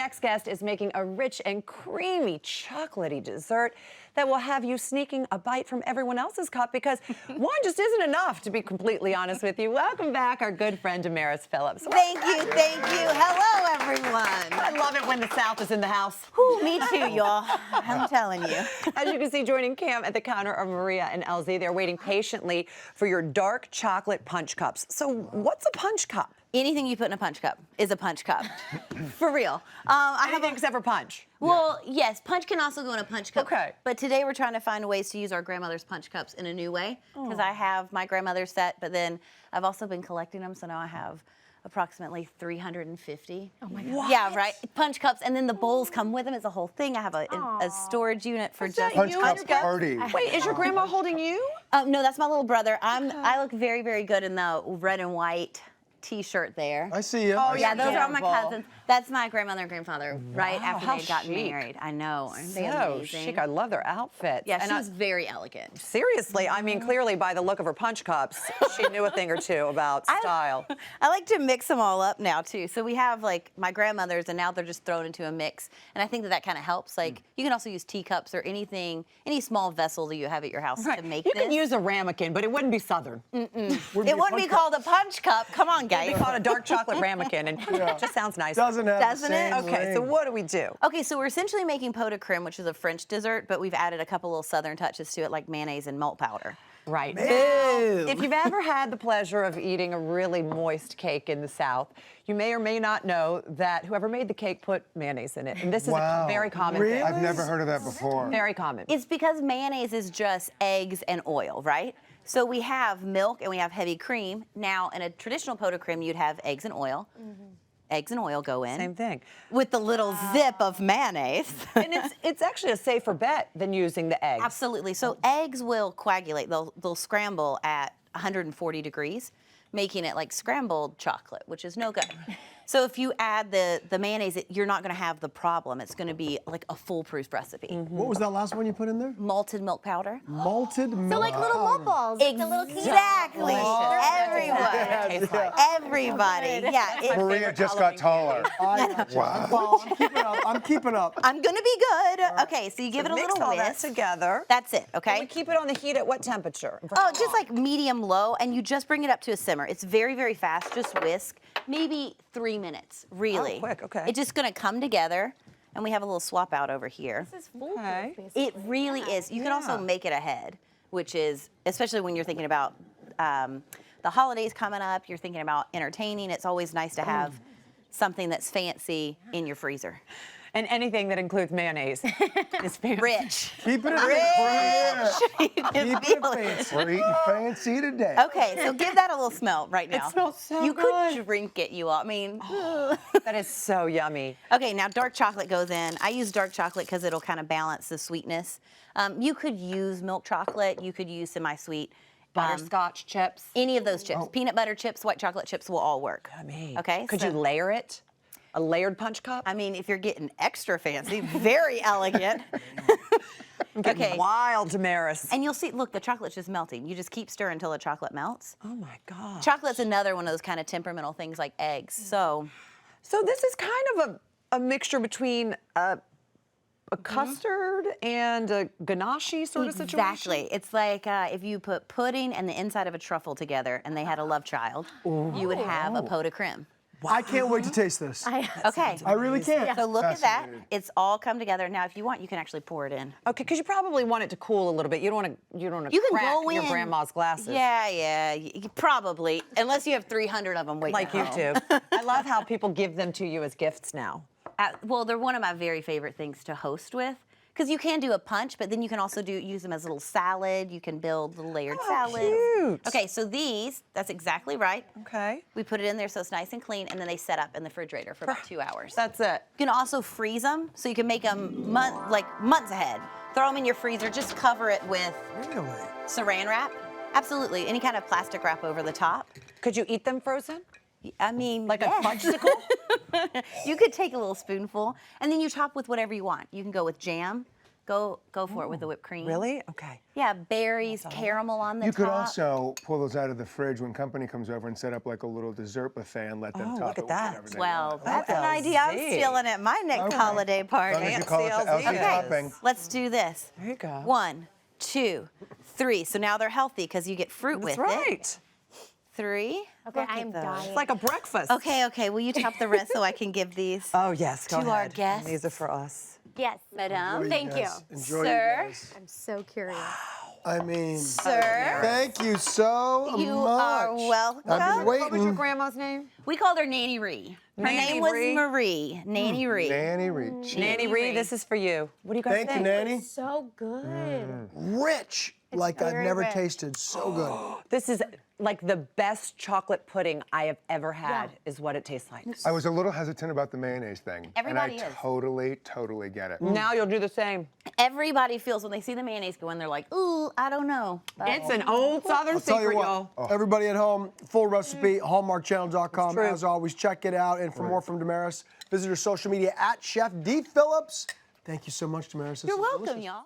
next guest is making a rich and creamy chocolatey dessert that will have you sneaking a bite from everyone else's cup because one just isn't enough, to be completely honest with you. Welcome back, our good friend Damaris Phillips. Thank you, thank you. Hello, everyone. I love it when the South is in the house. Ooh, me too, y'all. I'm telling you. As you can see, joining Cam at the counter are Maria and LZ. They're waiting patiently for your dark chocolate punch cups. So what's a punch cup? Anything you put in a punch cup is a punch cup. For real. Anything except for punch. Well, yes, punch can also go in a punch cup. Okay. But today we're trying to find ways to use our grandmother's punch cups in a new way. Because I have my grandmother's set, but then I've also been collecting them, so now I have approximately 350. Oh my God. What? Yeah, right. Punch cups, and then the bowls come with them. It's a whole thing. I have a storage unit for just Punch You cup and your party. Wait, is your grandma holding you? No, that's my little brother. I look very, very good in the red and white T-shirt there. I see you. Oh, Yeah, those are all my Adorable. cousins. That's my grandmother and grandfather right after how they got chic. married. I know. Aren't they So amazing? chic. I love their outfits. Yeah, And she's very elegant. seriously, I mean, clearly by the look of her punch cups, she knew a thing or two about style. I like to mix them all up now too. So we have like my grandmother's, and now they're just thrown into a mix. And I think that kind of helps. Like you can also use teacups or anything, any small vessel that you have at your house to make You this. can use a ramekin, but it wouldn't be Southern. It wouldn't be called a punch cup. Come on, It'd guys. be called a dark chocolate ramekin, and it just sounds nice. Doesn't have Doesn't the it? same Okay, so ring. what do we do? Okay, so we're essentially making pot de creme, which is a French dessert, but we've added a couple little Southern touches to it, like mayonnaise and malt powder. Right. Boom. If you've ever had the pleasure of eating a really moist cake in the South, you may or may not know that whoever made the cake put mayonnaise in it. And this is a very common thing. I've never heard of that before. Very common. It's because mayonnaise is just eggs and oil, right? So we have milk and we have heavy cream. Now, in a traditional pot de creme, you'd have eggs and oil. Eggs and oil go in. Same thing. With the little zip of mayonnaise. And it's actually a safer bet than using the eggs. Absolutely. So eggs will coagulate. They'll scramble at 140 degrees, making it like scrambled chocolate, which is no good. So if you add the mayonnaise, you're not going to have the problem. It's going to be like a foolproof recipe. What was that last one you put in there? Malted milk powder. Malted milk. So like little malt balls, like the little cake. Exactly. Everyone. Everybody. Yeah. Maria just got taller. Wow. I'm keeping up. I'm gonna be good. Okay, so you give it a Mix little all that whisk. together. That's it. And Okay. we keep it on the heat at what temperature? Oh, just like medium low, and you just bring it up to a simmer. It's very, very fast. Just whisk. Maybe 3 minutes, really. Oh, quick, okay. It's just gonna come together, and we have a little swap out over here. This is foolproof, Okay. basically. It really is. You can also Yeah. make it ahead, which is, especially when you're thinking about the holidays coming up, you're thinking about entertaining. It's always nice to have something that's fancy in your freezer. And anything that includes mayonnaise is fancy. Rich. Keep it in You can feel it. fancy. We're eating fancy today. Okay, so give that a little smell right now. It smells so You good. could drink it, you all. I mean, That is so yummy. okay, now dark chocolate goes in. I use dark chocolate because it'll kind of balance the sweetness. You could use milk chocolate. You could use semi-sweet. Butterscotch chips. Any of those chips. Peanut butter chips, white chocolate chips will all work. Yummy. Okay, Could so- you layer it? A layered punch cup? I mean, if you're getting extra fancy, very elegant. Okay. Wild, Damaris. And you'll see, look, the chocolate's just melting. You just keep stirring until the chocolate melts. Oh my God. Chocolate's another one of those kind of temperamental things like eggs. So So this is kind of a mixture between a custard and a ganache sort of situation. exactly. It's like if you put pudding and the inside of a truffle together and they had a love child, you would have a pot de creme. I can't wait to taste this. Okay. I really can't. So look at that. Fascinated. It's all come together. Now, if you want, you can actually pour it in. Okay, because you probably want it to cool a little bit. You don't want to. You can crack go your in. grandma's glasses. Yeah, probably. Unless you have 300 of them waiting Like at you home. do. I love how people give them to you as gifts now. Well, they're one of my very favorite things to host with. Because you can do a punch, but then you can also use them as a little salad. You can build little layered salads. cute. Okay, so that's exactly right. Okay. We put it in there so it's nice and clean, and then they set up in the refrigerator for about 2 hours. That's it. You can also freeze them, so you can make them months ahead. Throw them in your freezer. Just cover it with Really? saran wrap. Absolutely, any kind of plastic wrap over the top. Could you eat them frozen? I mean, Like yeah. a fudgesicle? You could take a little spoonful, and then you top with whatever you want. You can go with jam, Go for it with the whipped cream. Really? Okay. Yeah, berries, caramel on the You top. could also pull those out of the fridge when company comes over and set up like a little dessert buffet and let them Oh, top look it at with that. whatever they Well, want. that's an idea I'm LZ. stealing at my next holiday party. As long as you call it the LZ LZ is. topping. Let's do this. There you go. 1, 2, 3. So now they're healthy because you get fruit That's with it. right. 3. Okay, Look at I'm those. dying. It's like a breakfast. Okay. Will you top the rest so I can give these? Oh, yes, go To our ahead. guests. These are for us. Yes. Madame. Thank you. Enjoy Sir. you guys. I'm so curious. I mean, Sir. thank you so You much. are welcome. I've been What was your waiting. grandma's name? We called her Nanny Ree. Her Nanny name was Ree? Marie. Nanny Ree. Nanny Reach. Nanny Ree, this is for you. What do you guys Thank you, think? Nanny. So good. Rich, like I've very never rich. tasted. So good. This is like the best chocolate pudding I have ever had, Yeah. is what it tastes like. I was a little hesitant about the mayonnaise thing. Everybody and I is. totally get it. Now you'll do the same. Everybody feels when they see the mayonnaise go in, they're like, ooh, I don't know. But It's an old Southern I'll tell you secret, what, y'all. everybody at home, full recipe, hallmarkchannel.com. true. As always, check it out. And for more from Damaris, visit her social media at Chef D. Phillips. Thank you so much, Damaris. This you're is welcome, delicious. y'all.